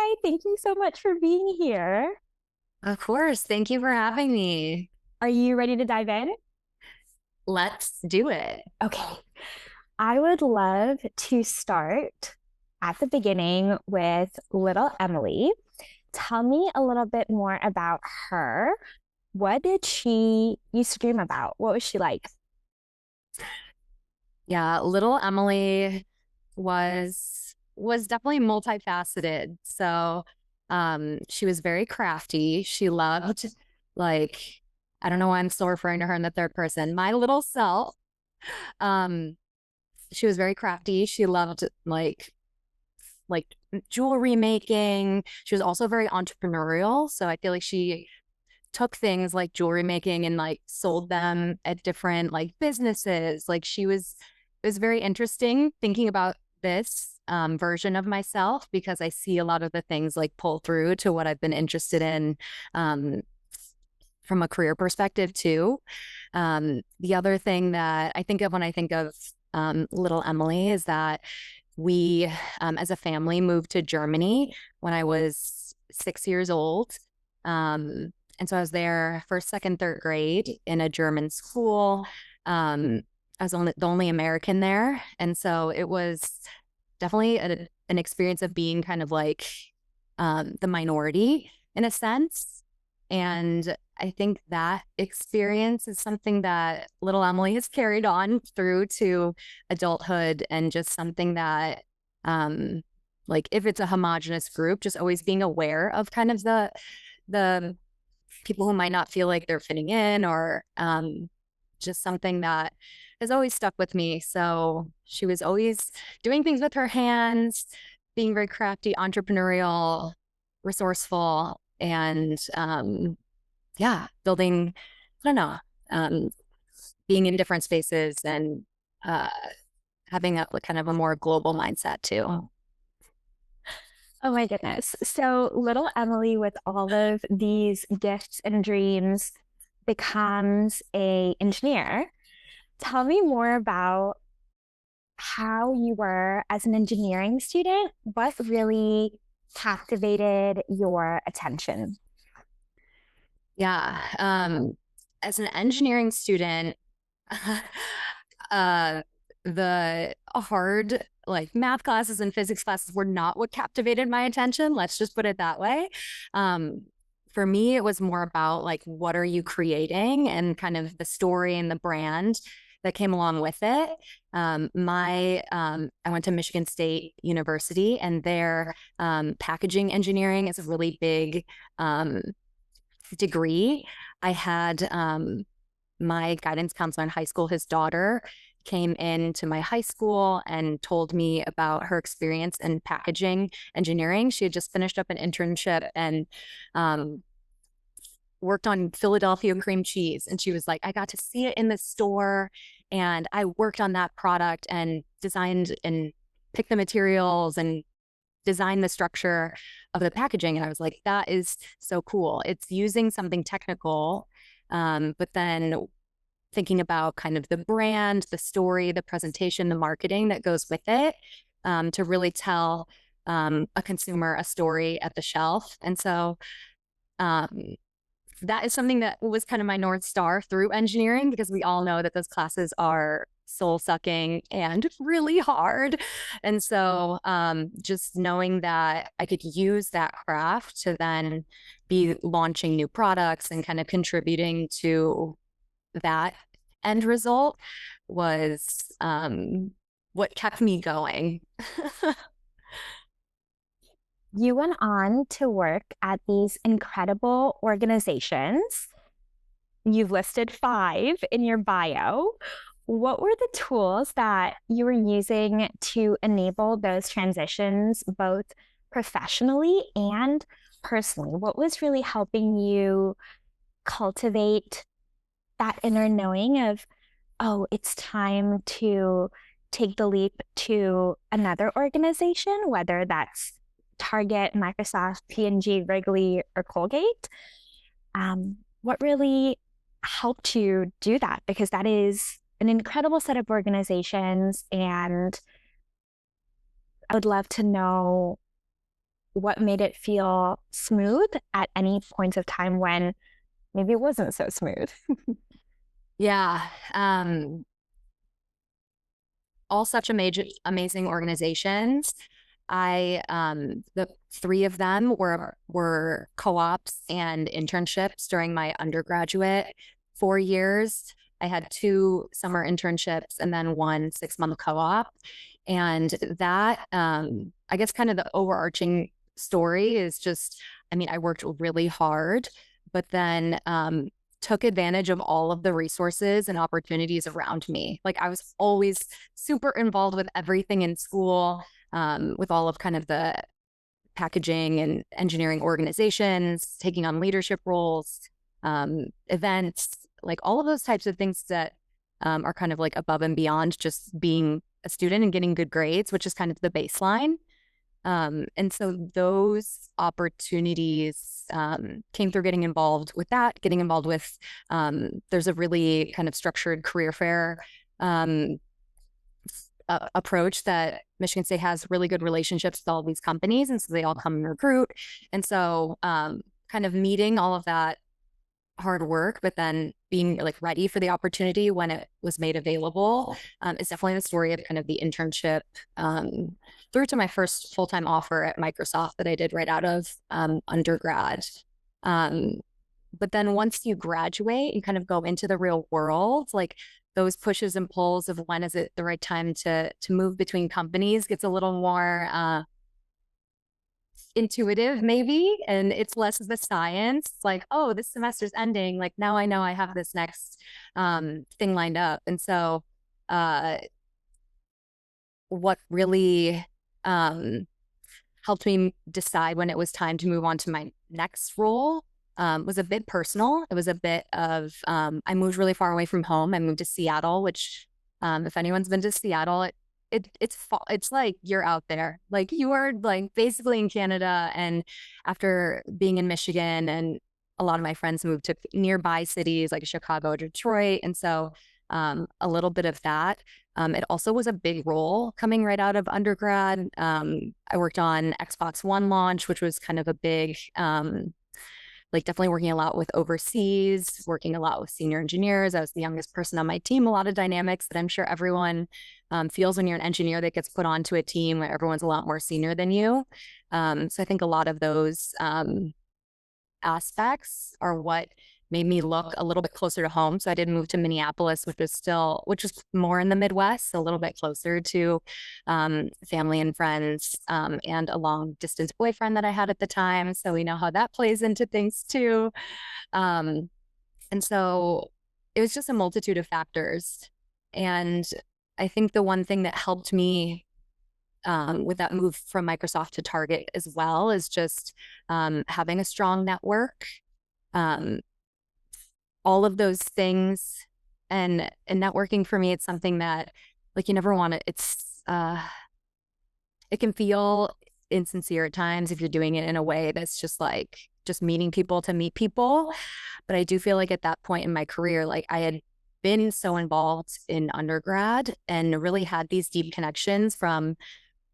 Hi, thank you so much for being here. Of course. Thank you for having me. Are you ready to dive in? Let's do it. Okay. I would love to start at the beginning with little Emily. Tell me a little bit more about her. What did she used to dream about? What was she like? Yeah, little Emily was definitely multifaceted. So she was very crafty. She loved like I don't know why I'm still referring to her in the third person. My little self. Um she was very crafty. She loved like jewelry making. She was also very entrepreneurial. So I feel like she took things like jewelry making and like sold them at different like businesses. Like it was very interesting thinking about this version of myself because I see a lot of the things like pull through to what I've been interested in um, from a career perspective too. The other thing that I think of when I think of little Emily is that we, as a family, moved to Germany when I was 6 years old. And so I was there first, second, third grade in a German school. I was the only American there. And so it was definitely an experience of being kind of like the minority in a sense. And I think that experience is something that little Emily has carried on through to adulthood and just something that, like if it's a homogenous group, just always being aware of kind of the people who might not feel like they're fitting in or just something that has always stuck with me. So she was always doing things with her hands, being very crafty, entrepreneurial, resourceful, and yeah, building, I don't know, um, being in different spaces and uh, having a kind of a more global mindset too. Oh my goodness. So little Emily, with all of these gifts and dreams, becomes a engineer. Tell me more about how you were as an engineering student. What really captivated your attention? Yeah. As an engineering student, uh, the hard like math classes and physics classes were not what captivated my attention. Let's just put it that way. Um, for me, it was more about like what are you creating and kind of the story and the brand that came along with it. I went to Michigan State University, and their packaging engineering is a really big degree. I had my guidance counselor in high school, his daughter came into my high school and told me about her experience in packaging engineering. She had just finished up an internship and um, worked on Philadelphia cream cheese. And she was like, I got to see it in the store and I worked on that product and designed and picked the materials and designed the structure of the packaging. And I was like, that is so cool. It's using something technical, but then thinking about kind of the brand, the story, the presentation, the marketing that goes with it to really tell a consumer a story at the shelf. And so um, that is something that was kind of my North Star through engineering because we all know that those classes are soul sucking and really hard. And so just knowing that I could use that craft to then be launching new products and kind of contributing to that end result was what kept me going. You went on to work at these incredible organizations. You've listed five in your bio. What were the tools that you were using to enable those transitions, both professionally and personally? What was really helping you cultivate that inner knowing of, oh, it's time to take the leap to another organization, whether that's Target, Microsoft, P&G, Wrigley, or Colgate? What really helped you do that? Because that is an incredible set of organizations, and I would love to know what made it feel smooth at any points of time when maybe it wasn't so smooth? Yeah. All such amazing organizations. The three of them were co-ops and internships during my undergraduate 4 years. I had 2 summer internships and then one 6-month co-op. And that, I guess kind of the overarching story is just, I mean, I worked really hard, but then took advantage of all of the resources and opportunities around me. Like I was always super involved with everything in school, with all of kind of the packaging and engineering organizations, taking on leadership roles, events, like all of those types of things that are kind of like above and beyond just being a student and getting good grades, which is kind of the baseline. And so those opportunities came through getting involved with that, getting involved with, there's a really kind of structured career fair approach that Michigan State has really good relationships with all these companies. And so they all come and recruit. And so kind of meeting all of that hard work, but then being like ready for the opportunity when it was made available is definitely the story of kind of the internship through to my first full-time offer at Microsoft that I did right out of undergrad. But then once you graduate and kind of go into the real world, like those pushes and pulls of when is it the right time to move between companies gets a little more intuitive maybe, and it's less of the science. It's like, oh, this semester's ending, like now I know I have this next thing lined up. And so what really helped me decide when it was time to move on to my next role was a bit personal. It was a bit of I moved really far away from home. I moved to Seattle, which if anyone's been to Seattle, it's like you're out there, like you are like basically in Canada. And after being in Michigan, and a lot of my friends moved to nearby cities like Chicago, Detroit, and so a little bit of that. It also was a big role coming right out of undergrad. I worked on Xbox One launch, which was kind of a big like definitely working a lot with overseas, working a lot with senior engineers. I was the youngest person on my team, a lot of dynamics that I'm sure everyone feels when you're an engineer that gets put onto a team where everyone's a lot more senior than you. So I think a lot of those aspects are what made me look a little bit closer to home. So I did move to Minneapolis, which is more in the Midwest, a little bit closer to family and friends, and a long distance boyfriend that I had at the time. So we know how that plays into things too. And so it was just a multitude of factors. And I think the one thing that helped me with that move from Microsoft to Target as well is just having a strong network. All of those things, and networking for me, it's something that like you never want to, it can feel insincere at times if you're doing it in a way that's just like just meeting people to meet people. But I do feel like at that point in my career, like I had been so involved in undergrad and really had these deep connections from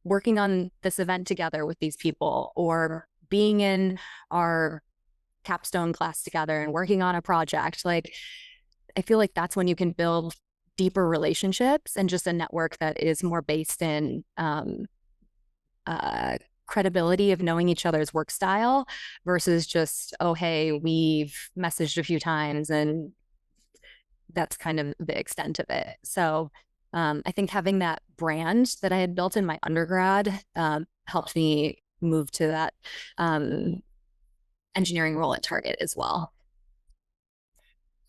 working on this event together with these people or being in our capstone class together and working on a project. Like I feel like that's when you can build deeper relationships and just a network that is more based in credibility of knowing each other's work style versus just, oh, hey, we've messaged a few times and that's kind of the extent of it. So I think having that brand that I had built in my undergrad helped me move to that engineering role at Target as well.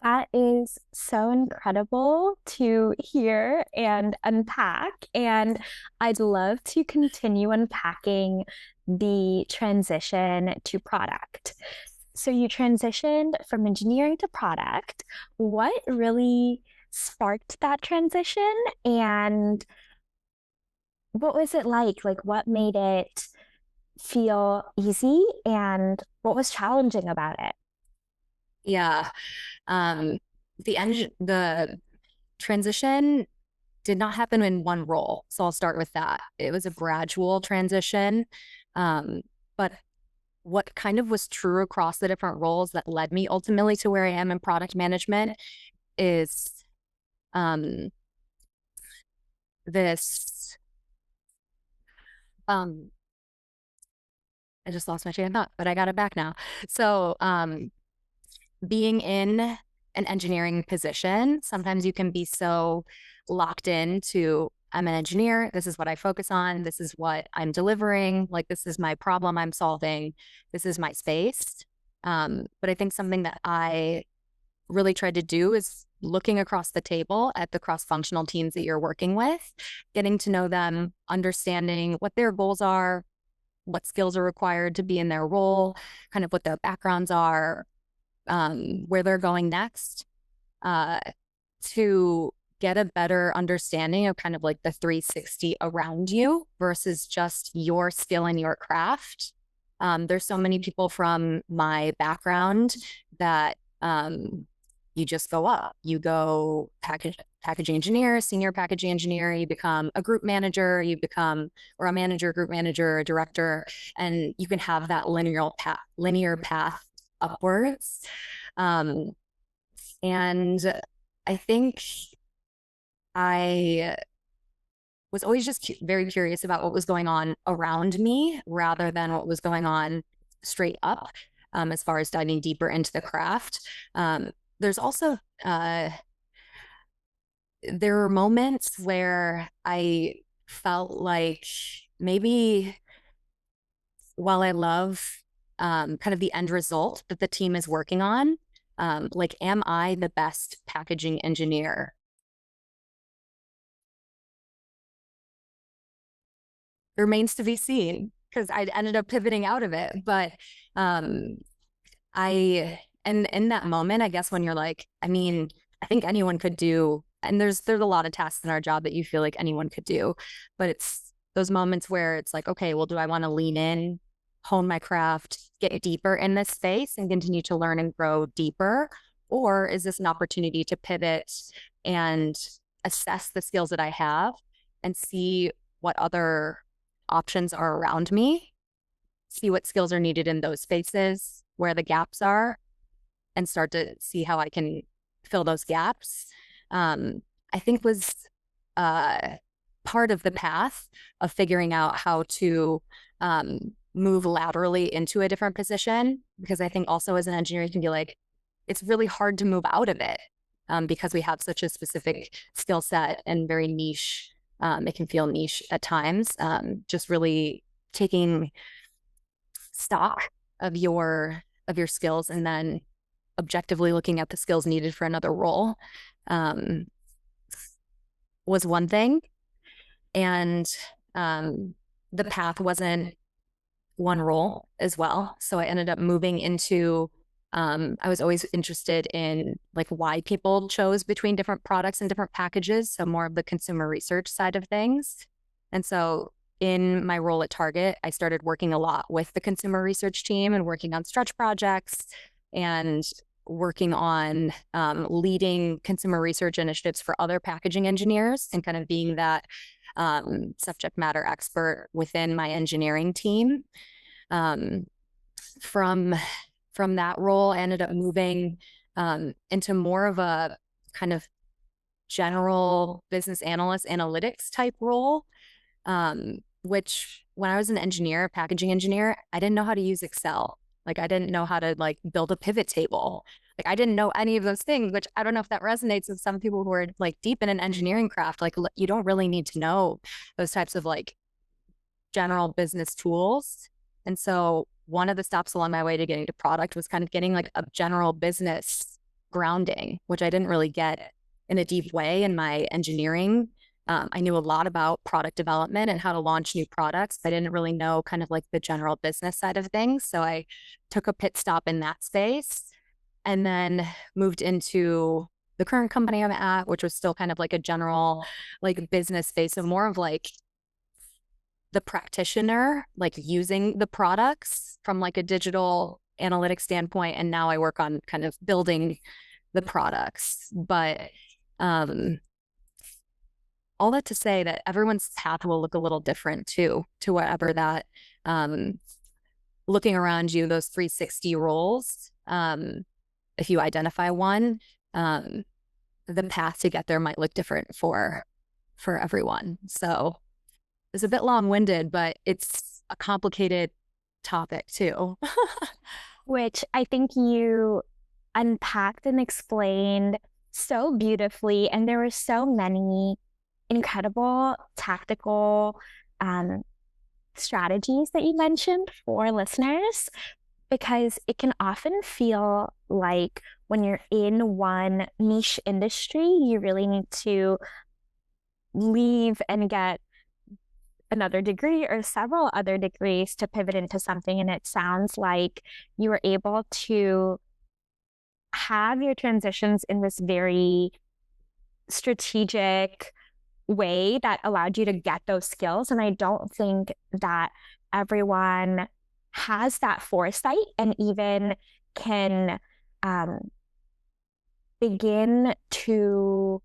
That is so incredible to hear and unpack. And I'd love to continue unpacking the transition to product. So you transitioned from engineering to product. What really sparked that transition? And what was it like? Like, what made it feel easy and what was challenging about it? Yeah. Um, the transition did not happen in one role. So I'll start with that. It was a gradual transition. Um, but what kind of was true across the different roles that led me ultimately to where I am in product management is this I just lost my train of thought, but I got it back now. So being in an engineering position, sometimes you can be so locked into, I'm an engineer, this is what I focus on, this is what I'm delivering, like this is my problem I'm solving, this is my space. But I think something that I really tried to do is looking across the table at the cross-functional teams that you're working with, getting to know them, understanding what their goals are, what skills are required to be in their role, kind of what their backgrounds are, where they're going next, to get a better understanding of kind of like the 360 around you versus just your skill and your craft. There's so many people from my background that you just go up. You go packaging engineer, senior packaging engineer, you become a group manager, you become, or a manager, group manager, a director, and you can have that linear path upwards. And I think I was always just very curious about what was going on around me rather than what was going on straight up, as far as diving deeper into the craft. There's also, there were moments where I felt like maybe while I love kind of the end result that the team is working on, like, am I the best packaging engineer? Remains to be seen because I ended up pivoting out of it. But and in that moment, I guess when you're like, I mean, I think anyone could do, and there's a lot of tasks in our job that you feel like anyone could do, but it's those moments where it's like, okay, well, do I want to lean in, hone my craft, get deeper in this space and continue to learn and grow deeper? Or is this an opportunity to pivot and assess the skills that I have and see what other options are around me, see what skills are needed in those spaces, where the gaps are, and start to see how I can fill those gaps, I think was part of the path of figuring out how to move laterally into a different position. Because I think also as an engineer, you can be like, it's really hard to move out of it because we have such a specific skill set and very niche. It can feel niche at times. Just really taking stock of your skills and then objectively looking at the skills needed for another role was one thing. And the path wasn't one role as well. So I ended up moving into, I was always interested in like why people chose between different products and different packages. So more of the consumer research side of things. And so in my role at Target, I started working a lot with the consumer research team and working on stretch projects and working on leading consumer research initiatives for other packaging engineers and kind of being that subject matter expert within my engineering team. From that role, I ended up moving into more of a kind of general business analyst analytics type role, which when I was an engineer, a packaging engineer, I didn't know how to use Excel. Like I didn't know how to like build a pivot table. Like I didn't know any of those things, which I don't know if that resonates with some people who are like deep in an engineering craft. Like you don't really need to know those types of like general business tools. And so one of the stops along my way to getting to product was kind of getting like a general business grounding, which I didn't really get in a deep way in my engineering. I knew a lot about product development and how to launch new products, but I didn't really know kind of like the general business side of things. So I took a pit stop in that space and then moved into the current company I'm at, which was still kind of like a general like business space. So more of like the practitioner, like using the products from like a digital analytics standpoint. And now I work on kind of building the products. But all that to say that everyone's path will look a little different too, to whatever that looking around you, those 360 roles, if you identify one, the path to get there might look different for everyone. So it's a bit long-winded, but it's a complicated topic too. Which I think you unpacked and explained so beautifully. And there were so many incredible tactical strategies that you mentioned for listeners, because it can often feel like when you're in one niche industry, you really need to leave and get another degree or several other degrees to pivot into something. And it sounds like you were able to have your transitions in this very strategic way that allowed you to get those skills. And I don't think that everyone has that foresight and even can begin to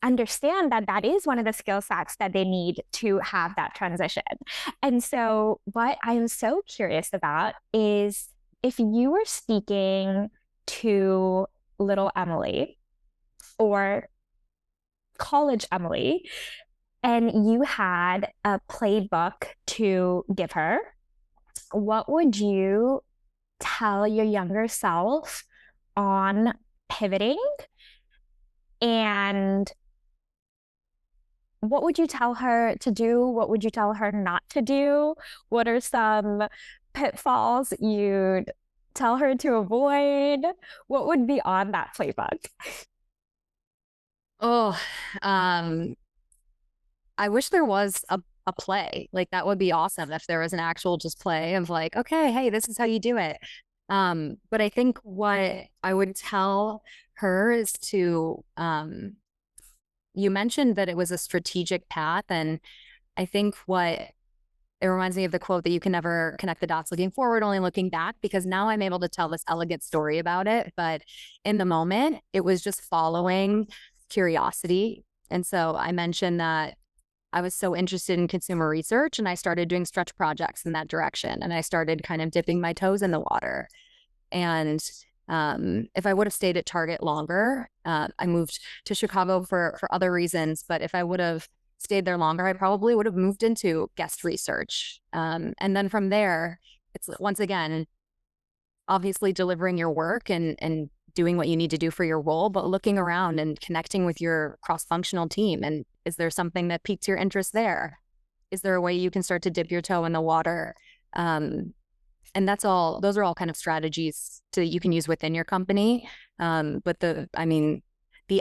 understand that that is one of the skill sets that they need to have that transition. And so what I'm so curious about is if you were speaking to little Emily or college Emily, and you had a playbook to give her, what would you tell your younger self on pivoting? And what would you tell her to do? What would you tell her not to do? What are some pitfalls you'd tell her to avoid? What would be on that playbook? Oh, I wish there was a play. Like that would be awesome if there was an actual just play of like, okay, hey, this is how you do it. But I think what I would tell her is to, you mentioned that it was a strategic path. And I think it reminds me of the quote that you can never connect the dots looking forward, only looking back, because now I'm able to tell this elegant story about it. But in the moment, it was just following curiosity. And so I mentioned that I was so interested in consumer research and I started doing stretch projects in that direction. And I started kind of dipping my toes in the water. And if I would have stayed at Target longer, I moved to Chicago for other reasons. But if I would have stayed there longer, I probably would have moved into guest research. And then from there, it's once again, obviously delivering your work and doing what you need to do for your role, but looking around and connecting with your cross-functional team. And is there something that piques your interest there? Is there a way you can start to dip your toe in the water? And those are all kind of strategies you can use within your company. But the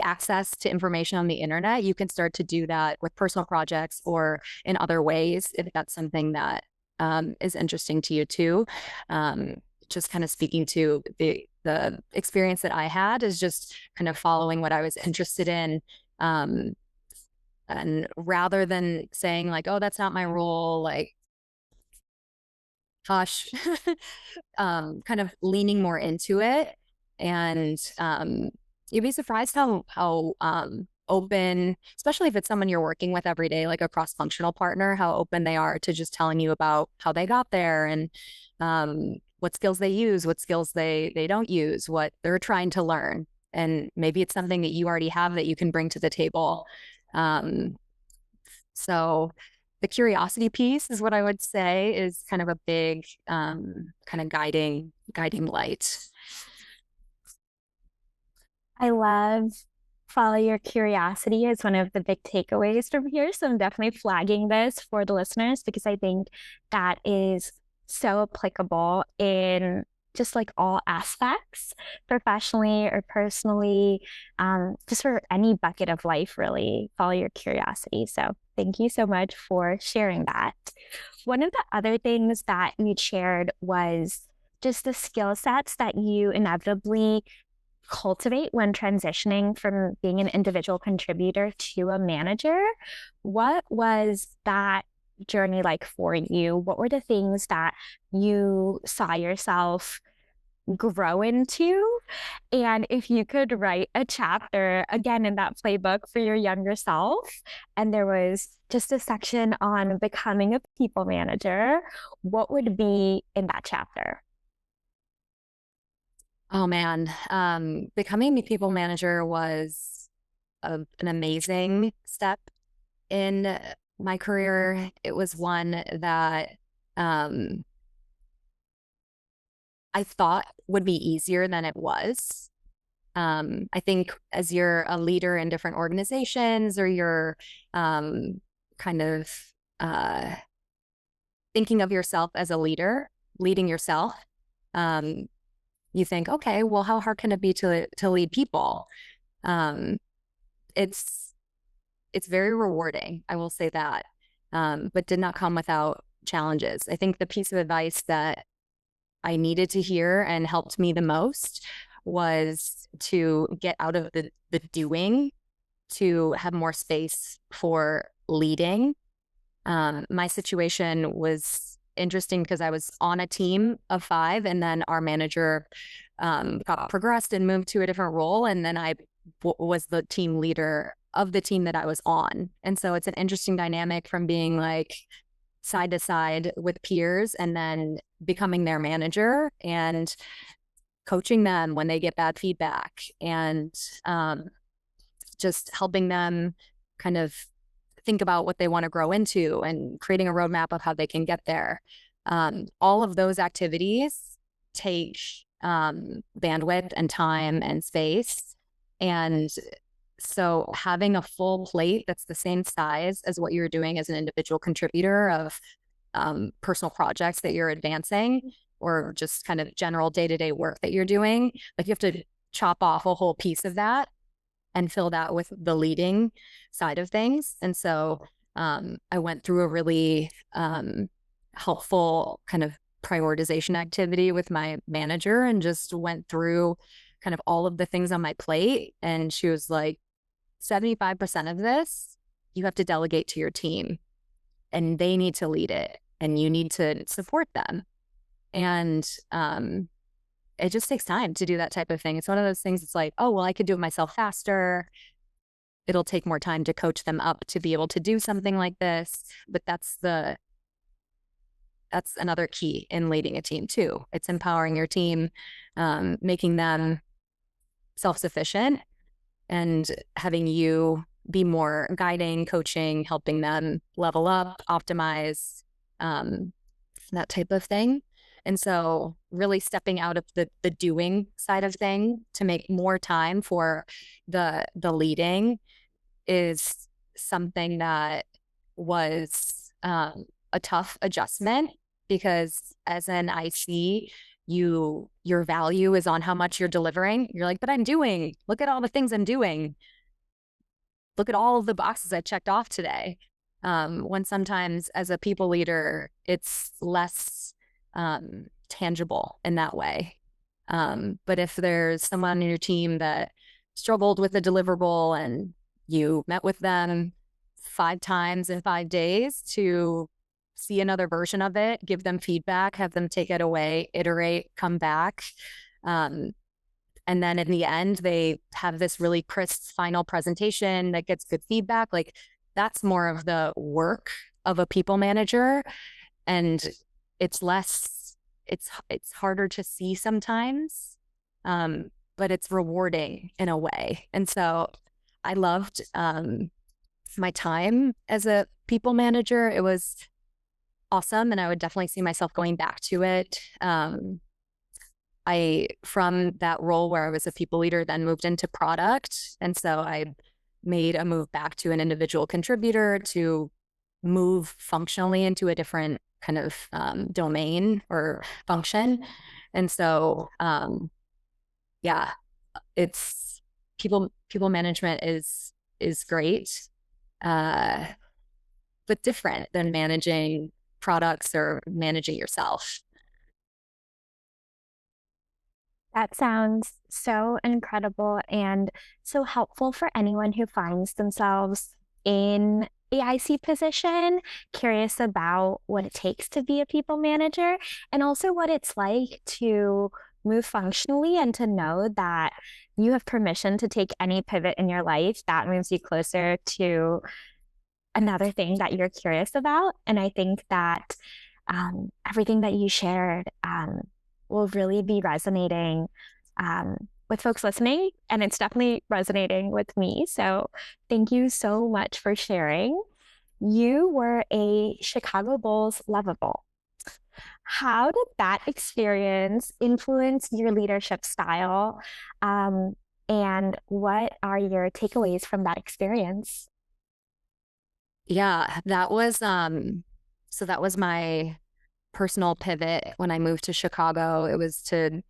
access to information on the internet, you can start to do that with personal projects or in other ways, if that's something that is interesting to you too. Just kind of speaking to the experience that I had is just kind of following what I was interested in. And rather than saying like, oh, that's not my role, like, hush, kind of leaning more into it. And you'd be surprised how open, especially if it's someone you're working with every day, like a cross-functional partner, how open they are to just telling you about how they got there and what skills they use, what skills they don't use, what they're trying to learn. And maybe it's something that you already have that you can bring to the table. So the curiosity piece is what I would say is kind of a big kind of guiding light. I love follow your curiosity as one of the big takeaways from here. So I'm definitely flagging this for the listeners because I think that is so applicable in just like all aspects, professionally or personally, just for any bucket of life, really. Follow your curiosity. So thank you so much for sharing that. One of the other things that you shared was just the skill sets that you inevitably cultivate when transitioning from being an individual contributor to a manager. What was that journey like for you? What were the things that you saw yourself grow into? And if you could write a chapter again in that playbook for your younger self, and there was just a section on becoming a people manager, what would be in that chapter? Oh man, becoming a people manager was an amazing step in my career. It was one that um, I thought would be easier than it was. I think as you're a leader in different organizations, or you're kind of uh, thinking of yourself as a leader, leading yourself, um, you think, okay, well, how hard can it be to lead people? Um, it's it's very rewarding, I will say that, but did not come without challenges. I think the piece of advice that I needed to hear and helped me the most was to get out of the doing, to have more space for leading. My situation was interesting because I was on a team of 5, and then our manager got progressed and moved to a different role, and then I was the team leader of the team that I was on. And so it's an interesting dynamic from being like side to side with peers, and then becoming their manager and coaching them when they get bad feedback, and just helping them kind of think about what they want to grow into and creating a roadmap of how they can get there. All of those activities take bandwidth and time and space. And so having a full plate that's the same size as what you're doing as an individual contributor of personal projects that you're advancing, or just kind of general day-to-day work that you're doing, like you have to chop off a whole piece of that and fill that with the leading side of things. And so I went through a really helpful kind of prioritization activity with my manager, and just went through kind of all of the things on my plate. And she was like, 75% of this, you have to delegate to your team, and they need to lead it, and you need to support them. And it just takes time to do that type of thing. It's one of those things, it's like, oh, well, I could do it myself faster. It'll take more time to coach them up to be able to do something like this. But that's another key in leading a team too. It's empowering your team, making them self-sufficient, and having you be more guiding, coaching, helping them level up, optimize, that type of thing. And so really stepping out of the doing side of thing to make more time for the leading is something that was a tough adjustment, because as an IC, your value is on how much you're delivering. You're like, but I'm doing, look at all the things I'm doing. Look at all of the boxes I checked off today. When sometimes as a people leader, it's less tangible in that way. But if there's someone in your team that struggled with a deliverable, and you met with them 5 times in 5 days to see another version of it, give them feedback, have them take it away, iterate, come back. And then in the end, they have this really crisp final presentation that gets good feedback. Like, that's more of the work of a people manager. And it's less, it's harder to see sometimes, but it's rewarding in a way. And so I loved my time as a people manager. It was awesome, and I would definitely see myself going back to it. I, from that role where I was a people leader, then moved into product. And so I made a move back to an individual contributor to move functionally into a different kind of domain or function. And so, yeah, it's people management is great, but different than managing products or managing yourself. That sounds so incredible and so helpful for anyone who finds themselves in a IC position, curious about what it takes to be a people manager, and also what it's like to move functionally and to know that you have permission to take any pivot in your life that moves you closer to another thing that you're curious about. And I think that everything that you shared will really be resonating with folks listening. And it's definitely resonating with me. So thank you so much for sharing. You were a Chicago Bulls Luvabulls. How did that experience influence your leadership style? And what are your takeaways from that experience? Yeah, that was so that was my personal pivot when I moved to Chicago. It was to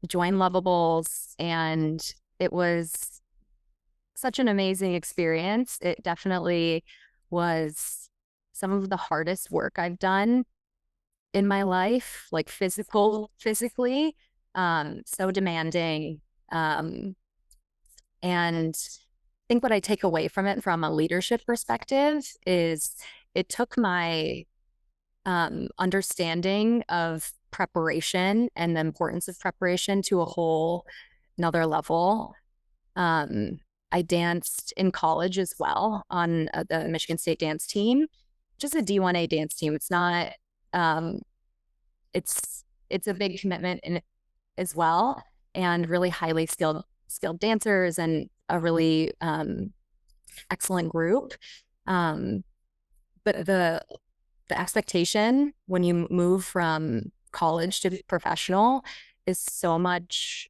join Luvabulls, and it was such an amazing experience. It definitely was some of the hardest work I've done in my life, like physically, so demanding. And I think what I take away from it from a leadership perspective is it took my understanding of preparation and the importance of preparation to a whole another level. I danced in college as well on the Michigan State dance team, just a D1A dance team. It's not, it's a big commitment in as well, and really highly skilled dancers and a really excellent group. But the expectation when you move from college to professional is so much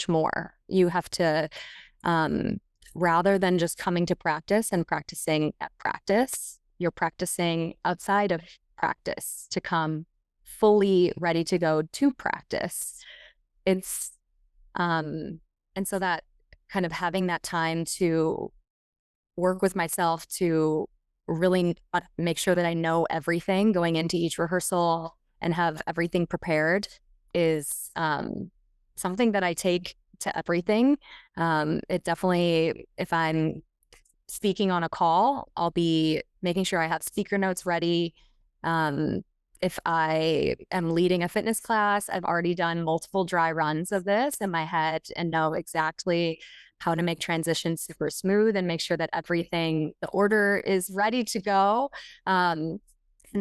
more. You have to, rather than just coming to practice and practicing at practice, you're practicing outside of practice to come fully ready to go to practice. It's, and so that kind of having that time to work with myself to really make sure that I know everything going into each rehearsal and have everything prepared is something that I take to everything. It definitely, if I'm speaking on a call, I'll be making sure I have speaker notes ready. If I am leading a fitness class, I've already done multiple dry runs of this in my head and know exactly how to make transitions super smooth and make sure that everything, the order is ready to go. And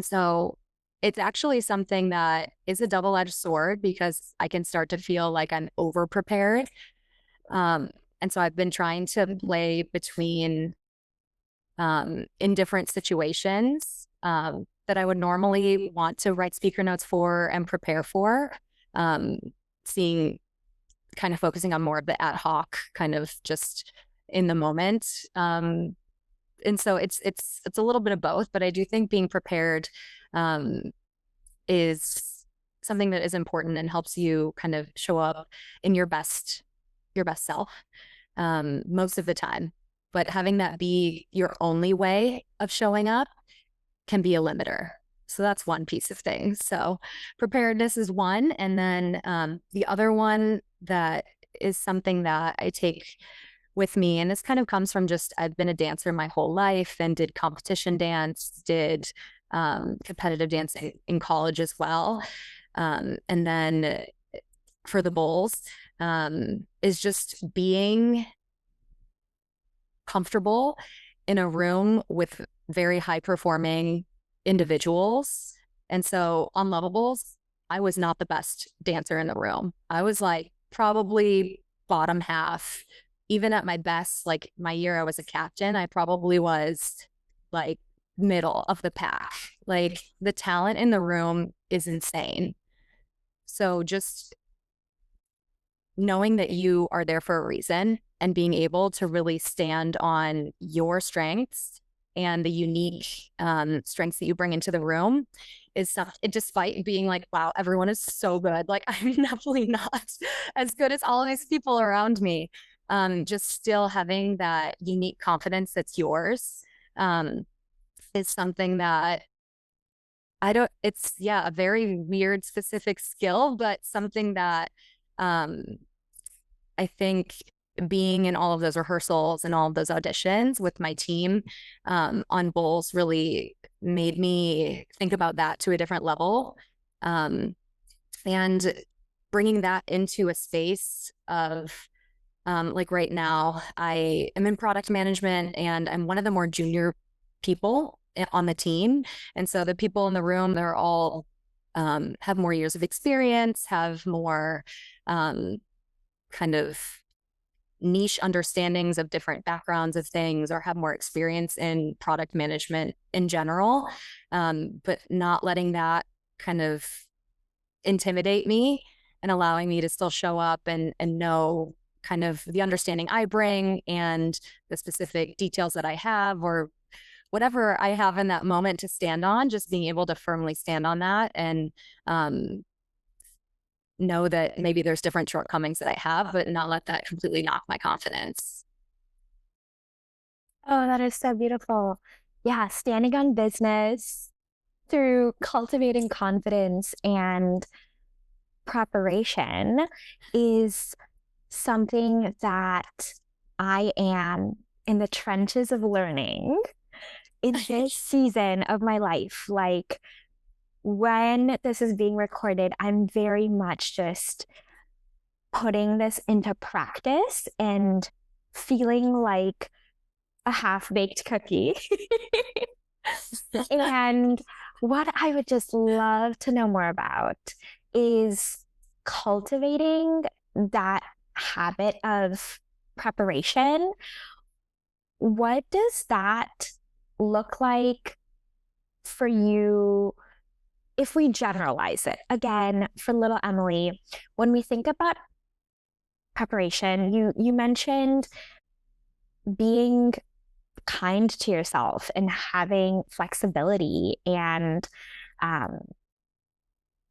so it's actually something that is a double-edged sword because I can start to feel like I'm over-prepared. And so I've been trying to play between in different situations that I would normally want to write speaker notes for and prepare for, seeing kind of focusing on more of the ad hoc kind of just in the moment. And so it's a little bit of both, but I do think being prepared is something that is important and helps you kind of show up in your best self most of the time. But having that be your only way of showing up can be a limiter. So that's one piece of things. So preparedness is one. And then the other one that is something that I take with me, and this kind of comes from just, I've been a dancer my whole life and did competition dance, did competitive dance in college as well. And then for the Bulls is just being comfortable in a room with very high performing individuals. And so on Luvabulls, I was not the best dancer in the room. I was like probably bottom half. Even at my best, like my year I was a captain, I probably was like middle of the pack. Like the talent in the room is insane. So just knowing that you are there for a reason and being able to really stand on your strengths and the unique strengths that you bring into the room is something, despite being like, wow, everyone is so good. Like I'm definitely not as good as all of these people around me. Just still having that unique confidence that's yours is something that it's a very weird specific skill, but something that I think being in all of those rehearsals and all of those auditions with my team on Bulls really made me think about that to a different level. And bringing that into a space of like right now, I am in product management and I'm one of the more junior people on the team. And so the people in the room, they're all have more years of experience, have more kind of niche understandings of different backgrounds of things, or have more experience in product management in general, but not letting that kind of intimidate me and allowing me to still show up and know kind of the understanding I bring and the specific details that I have, or whatever I have in that moment to stand on, just being able to firmly stand on that and know that maybe there's different shortcomings that I have, but not let that completely knock my confidence. Oh, that is so beautiful. Yeah, standing on business through cultivating confidence and preparation is something that I am in the trenches of learning in this season of my life. Like, when this is being recorded, I'm very much just putting this into practice and feeling like a half-baked cookie. And what I would just love to know more about is cultivating that habit of preparation. What does that look like for you if we generalize it? Again, for little Emily, when we think about preparation, you mentioned being kind to yourself and having flexibility and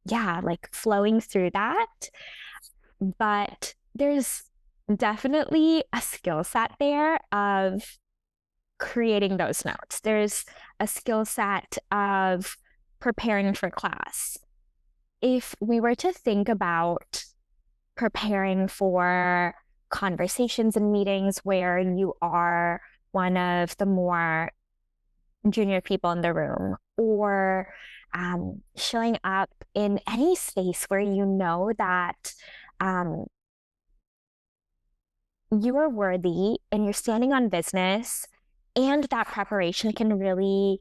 yeah, like flowing through that. But there's definitely a skill set there of creating those notes. There's a skill set of preparing for class. If we were to think about preparing for conversations and meetings where you are one of the more junior people in the room, or showing up in any space where you know that you are worthy and you're standing on business, and that preparation can really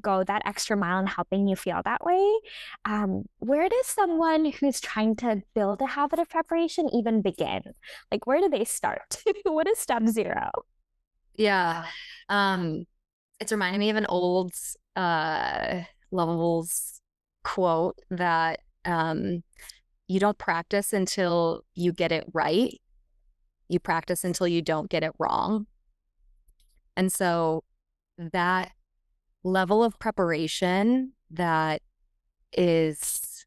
go that extra mile in helping you feel that way. Where does someone who's trying to build a habit of preparation even begin? Like, where do they start? What is step zero? Yeah. It's reminding me of an old Luvabulls quote that you don't practice until you get it right. You practice until you don't get it wrong. And so that level of preparation that is,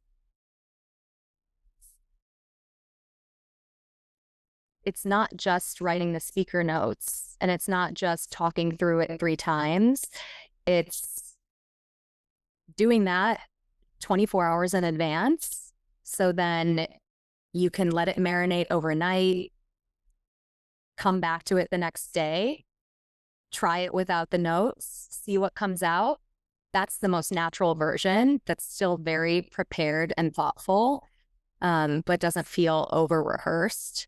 it's not just writing the speaker notes and it's not just talking through it 3 times. It's doing that 24 hours in advance. So then you can let it marinate overnight, come back to it the next day, try it without the notes, see what comes out. That's the most natural version that's still very prepared and thoughtful, but doesn't feel over rehearsed.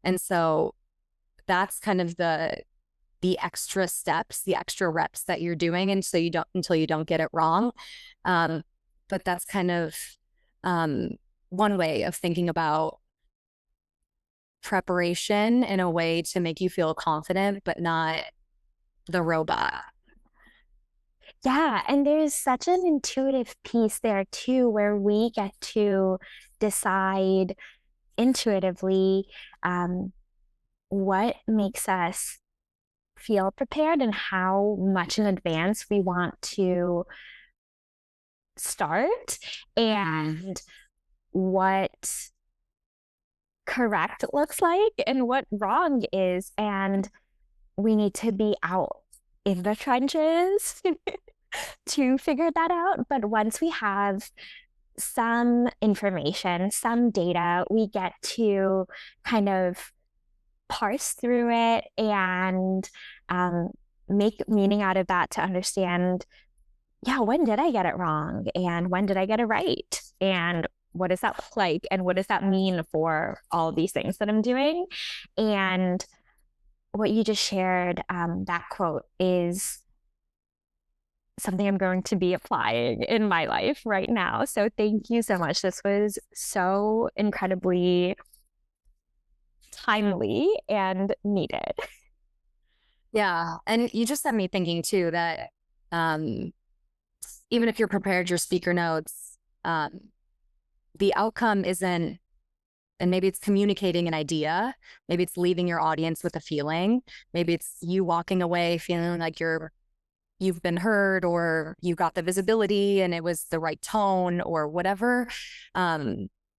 And so that's kind of the extra steps, the extra reps that you're doing, and so you don't until you don't get it wrong. But that's kind of one way of thinking about preparation in a way to make you feel confident, but not the robot. Yeah, and there's such an intuitive piece there too, where we get to decide intuitively what makes us feel prepared and how much in advance we want to start, and what correct looks like and what wrong is. And we need to be out in the trenches to figure that out. But once we have some information, some data, we get to kind of parse through it and make meaning out of that to understand, yeah, when did I get it wrong? And when did I get it right? And what does that look like? And what does that mean for all of these things that I'm doing? And what you just shared, that quote is something I'm going to be applying in my life right now. So thank you so much. This was so incredibly timely and needed. Yeah. And you just had me thinking too that even if you're prepared your speaker notes, the outcome isn't, and maybe it's communicating an idea, maybe it's leaving your audience with a feeling, maybe it's you walking away feeling like you've been heard, or you got the visibility and it was the right tone or whatever.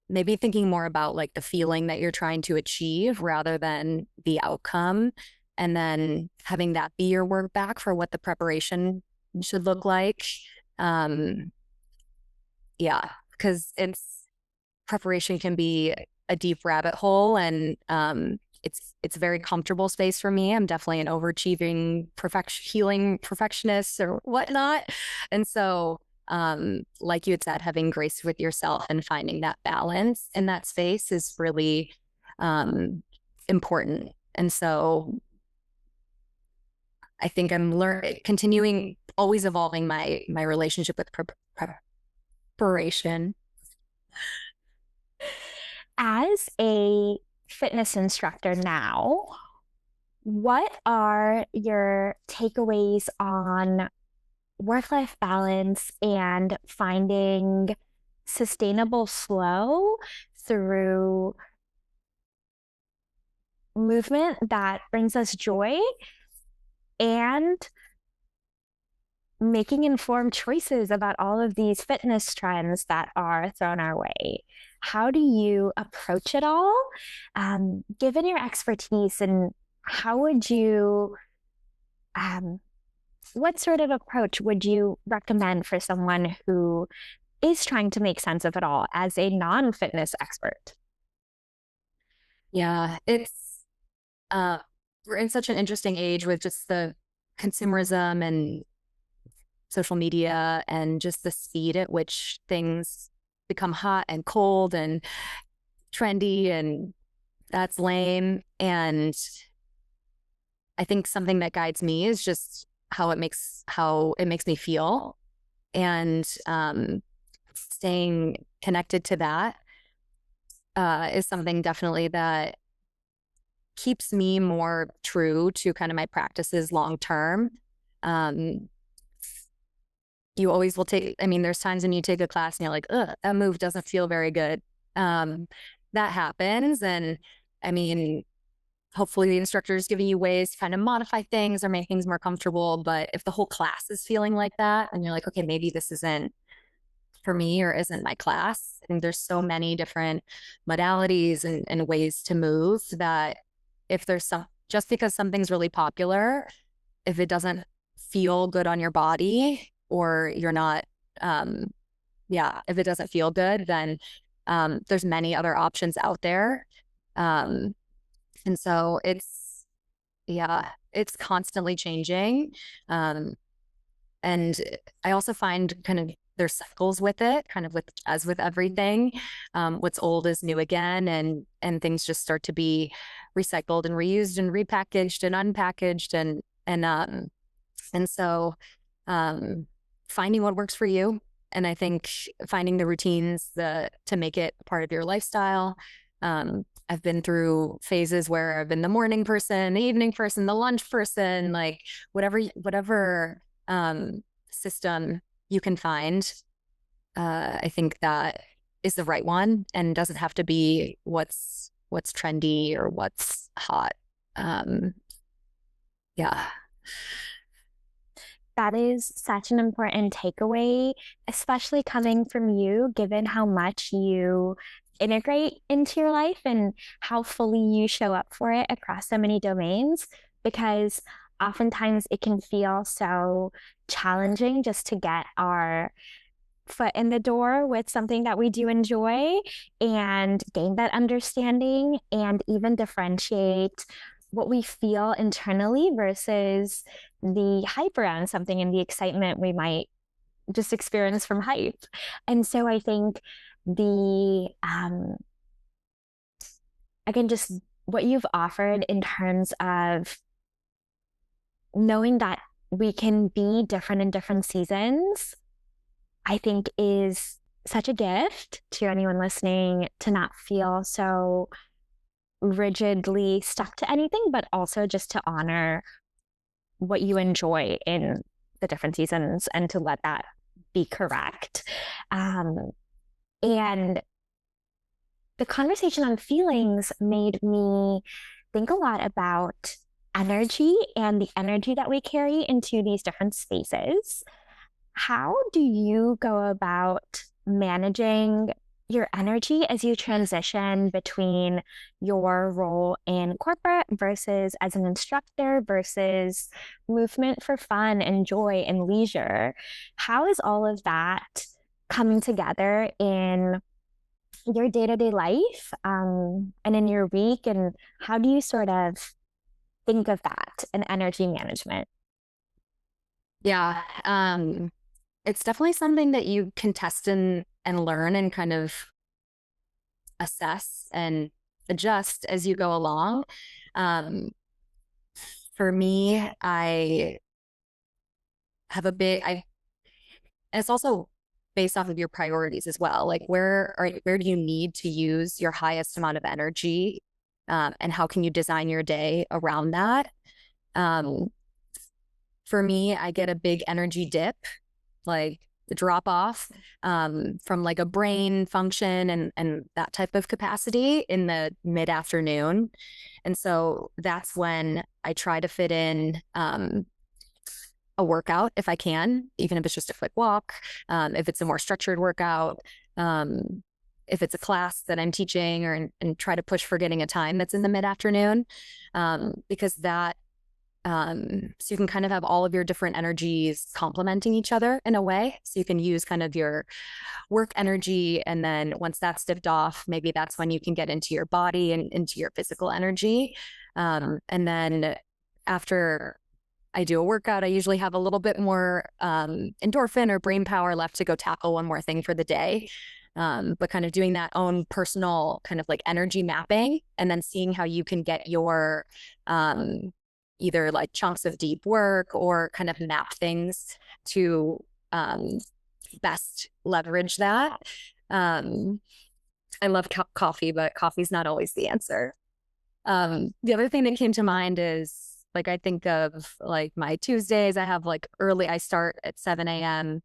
Maybe thinking more about like the feeling that you're trying to achieve rather than the outcome, and then having that be your work back for what the preparation should look like. Yeah, because preparation can be a deep rabbit hole, and it's a very comfortable space for me. I'm definitely an overachieving healing perfectionist or whatnot. And so, like you had said, having grace with yourself and finding that balance in that space is really important. And so I think I'm continuing, always evolving my relationship with preparation. As a fitness instructor now, what are your takeaways on work-life balance and finding sustainable flow through movement that brings us joy and making informed choices about all of these fitness trends that are thrown our way? How do you approach it all? Given your expertise, and how would you, what sort of approach would you recommend for someone who is trying to make sense of it all as a non-fitness expert? Yeah, we're in such an interesting age with just the consumerism and social media and just the speed at which things become hot and cold and trendy, and that's lame. And I think something that guides me is just how it makes me feel, and staying connected to that is something definitely that keeps me more true to kind of my practices long term. You always will there's times when you take a class and you're like, ugh, that move doesn't feel very good. That happens. And I mean, hopefully the instructor is giving you ways to kind of modify things or make things more comfortable. But if the whole class is feeling like that and you're like, okay, maybe this isn't for me or isn't my class. I think there's so many different modalities and ways to move that if there's just because something's really popular, if it doesn't feel good on your body, or you're not, if it doesn't feel good, then there's many other options out there. And so it's constantly changing. And I also find kind of there's cycles with it, kind of as with everything. What's old is new again, and things just start to be recycled and reused and repackaged and unpackaged, and so finding what works for you. And I think finding the routines to make it part of your lifestyle. I've been through phases where I've been the morning person, the evening person, the lunch person, like whatever system you can find. I think that is the right one, and doesn't have to be what's trendy or what's hot. Yeah. That is such an important takeaway, especially coming from you, given how much you integrate into your life and how fully you show up for it across so many domains, because oftentimes it can feel so challenging just to get our foot in the door with something that we do enjoy and gain that understanding and even differentiate what we feel internally versus the hype around something and the excitement we might just experience from hype. And so I think the again, just what you've offered in terms of knowing that we can be different in different seasons, I think is such a gift to anyone listening, to not feel so rigidly stuck to anything, but also just to honor what you enjoy in the different seasons and to let that be correct. And the conversation on feelings made me think a lot about energy and the energy that we carry into these different spaces. How do you go about managing your energy as you transition between your role in corporate versus as an instructor versus movement for fun and joy and leisure? How is all of that coming together in your day-to-day life, and in your week? And how do you sort of think of that in energy management? Yeah. It's definitely something that you can test and learn and kind of assess and adjust as you go along. For me, I have and it's also based off of your priorities as well. Like where do you need to use your highest amount of energy? And how can you design your day around that? For me, I get a big energy dip, like the drop off from like a brain function and that type of capacity in the mid afternoon. And so that's when I try to fit in a workout if I can, even if it's just a quick walk, if it's a more structured workout, if it's a class that I'm teaching, and try to push for getting a time that's in the mid afternoon, because that so you can kind of have all of your different energies complementing each other in a way. So you can use kind of your work energy, and then once that's dipped off, maybe that's when you can get into your body and into your physical energy. And then after I do a workout, I usually have a little bit more endorphin or brain power left to go tackle one more thing for the day. But kind of doing that own personal kind of like energy mapping, and then seeing how you can get your either like chunks of deep work or kind of map things to best leverage that. I love coffee, but coffee's not always the answer. The other thing that came to mind is like, I think of like my Tuesdays, I have like I start at 7 a.m.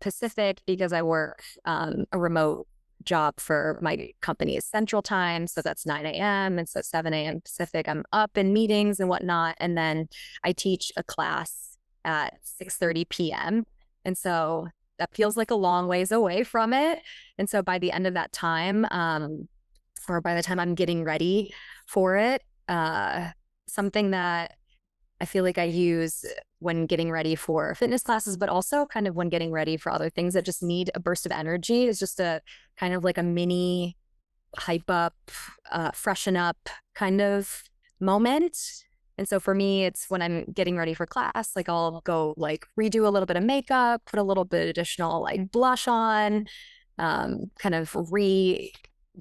Pacific because I work a remote job for my company's central time. So that's 9 a.m. And so 7 a.m. Pacific, I'm up in meetings and whatnot. And then I teach a class at 6:30 p.m. And so that feels like a long ways away from it. And so by the end of that time, or by the time I'm getting ready for it, something that I feel like I use when getting ready for fitness classes, but also kind of when getting ready for other things that just need a burst of energy, is just a kind of like a mini hype up, freshen up kind of moment. And so for me, it's when I'm getting ready for class, like I'll go like redo a little bit of makeup, put a little bit additional like blush on, kind of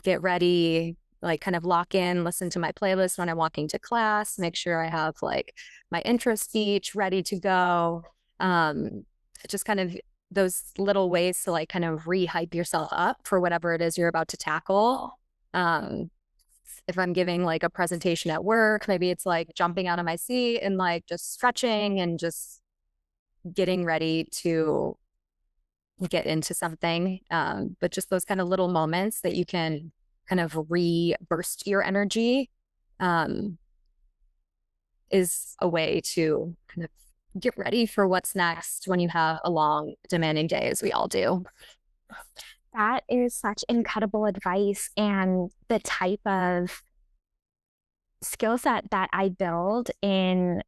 get ready, like kind of lock in, listen to my playlist when I'm walking to class, make sure I have like my intro speech ready to go. Just kind of those little ways to like kind of re-hype yourself up for whatever it is you're about to tackle. If I'm giving like a presentation at work, maybe it's like jumping out of my seat and like just stretching and just getting ready to get into something. But just those kind of little moments that you can kind of burst your energy is a way to kind of get ready for what's next when you have a long, demanding day, as we all do. That is such incredible advice, and the type of skill set that I build in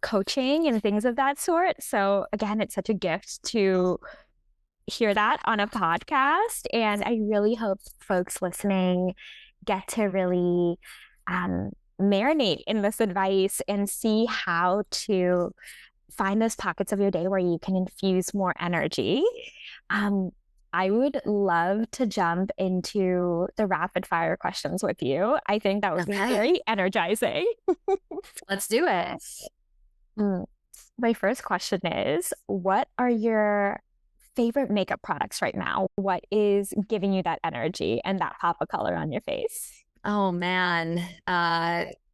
coaching and things of that sort. So again, it's such a gift to hear that on a podcast. And I really hope folks listening get to really marinate in this advice and see how to find those pockets of your day where you can infuse more energy. Um, I would love to jump into the rapid fire questions with you. I think that would be Okay, very energizing. let's do it. Mm. My first question is, what are your favorite makeup products right now? What is giving you that energy and that pop of color on your face? Oh man,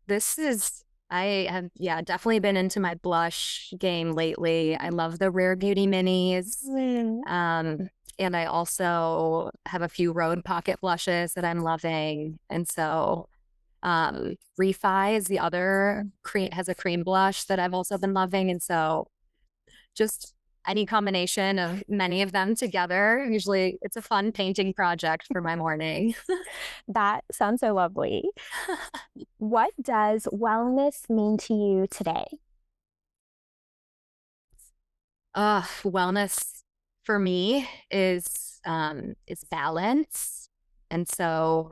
this is I have definitely been into my blush game lately. I love the Rare Beauty minis. Mm. And I also have a few Rhode Pocket blushes that I'm loving. And so Refi is the other cream has a cream blush that I've also been loving. And so just any combination of many of them together, usually it's a fun painting project for my morning. That sounds so lovely. What does wellness mean to you today? Wellness for me is balance. And so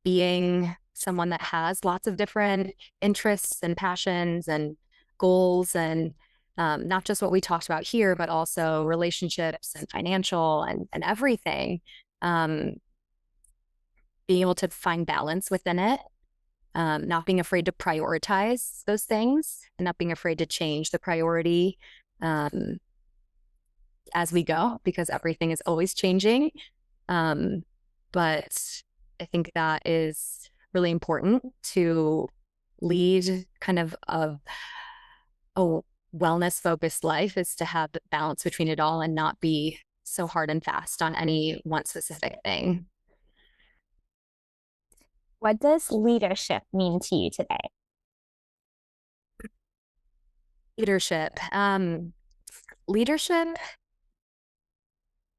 being someone that has lots of different interests and passions and goals and not just what we talked about here, but also relationships and financial and everything. Um, being able to find balance within it, not being afraid to prioritize those things and not being afraid to change the priority um, as we go, because everything is always changing. But I think that is really important to lead kind of a wellness focused life, is to have balance between it all and not be so hard and fast on any one specific thing. What does leadership mean to you today? Leadership. Leadership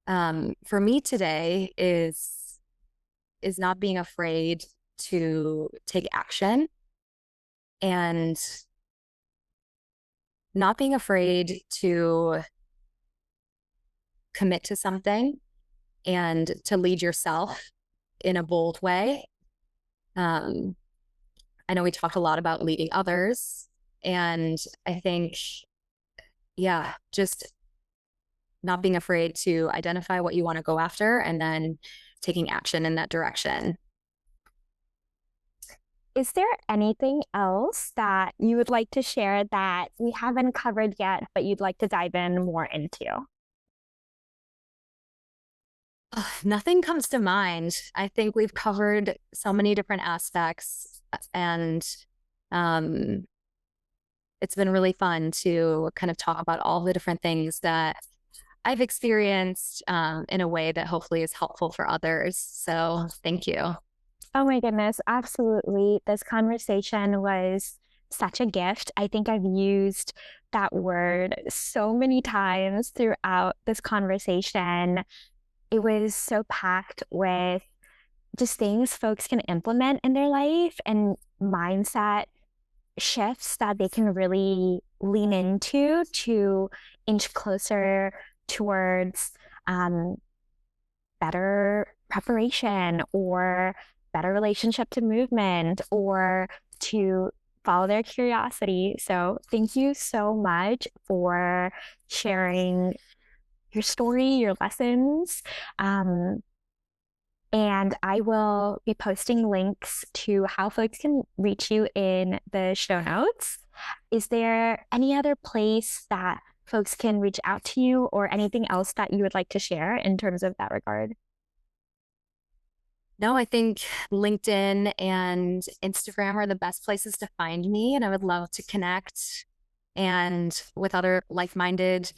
for me today is not being afraid to take action and not being afraid to commit to something and to lead yourself in a bold way. I know we talked a lot about leading others, and I think, yeah, just not being afraid to identify what you want to go after and then taking action in that direction. Is there anything else that you would like to share that we haven't covered yet, but you'd like to dive in more into? Nothing comes to mind. I think we've covered so many different aspects, and um, it's been really fun to kind of talk about all the different things that I've experienced in a way that hopefully is helpful for others. So thank you. Oh my goodness, absolutely. This conversation was such a gift. I think I've used that word so many times throughout this conversation. It was so packed with just things folks can implement in their life and mindset shifts that they can really lean into to inch closer towards um, better preparation or better relationship to movement or to follow their curiosity. So, thank you so much for sharing your story, your lessons. Um, and I will be posting links to how folks can reach you in the show notes. Is there any other place that folks can reach out to you or anything else that you would like to share in terms of that regard? No, I think LinkedIn and Instagram are the best places to find me, and I would love to connect and with other like-minded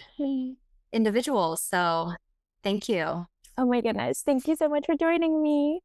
individuals. So thank you. Oh my goodness. Thank you so much for joining me.